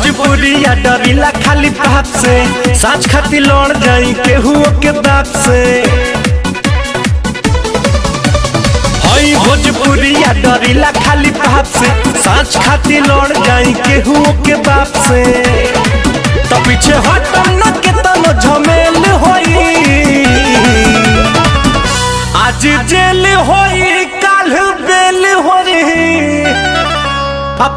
भोजपुरिया डरिला खाली बात से, साँच खाती लड़ जाई केहू के बाप से। हई भोजपुरिया डरिला खाली बात से, साँच खाती लड़ जाई केहू के बाप से। तो पीछे हटम न के तनो झमेल होई, आज जेल होई काल बेल होई,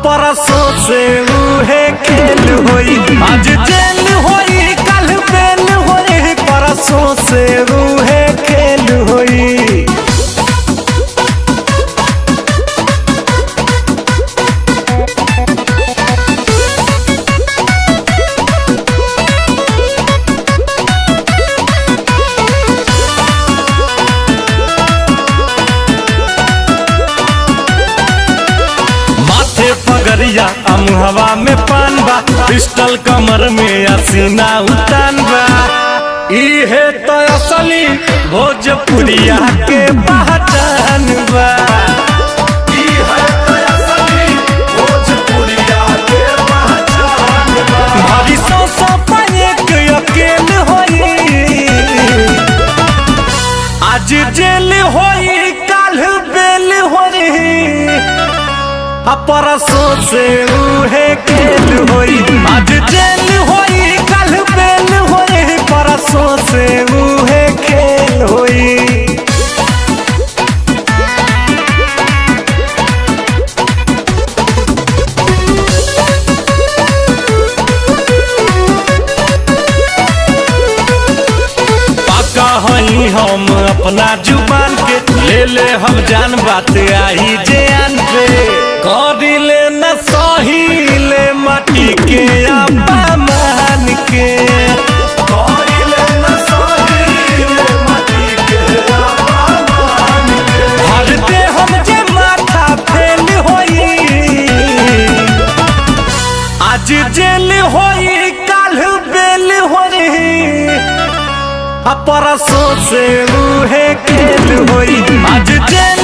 परसों से उहे खेल होई। आज जेल होई काल बेल होई, परसों से उहे खेल होई। पगरिया अमुहवा में पान बा, पिस्टल कमर में असीना उतान बा। इहे तो असली भोजपुरिया के पहचान बा। इहे तो असली भोजपुरिया के पहचान बा। भारी सौ पाए के अकेल होई, आज जेल होई काल बेल होई, परसों से उहे खेल होई। आज जेल होई कल बेल होई, परसों से उहे खेल होई। पाका हई हम अपना जुबान के, ले हम जान बात आई जान पे। करिले न सहीले माटी के अपमान के, करिले न सहीले माटी के अपमान के। भर दे हम जे माथा फेल होई, आज जेल होई काल बेल होई, परसों से उहे खेल होई। आज जेल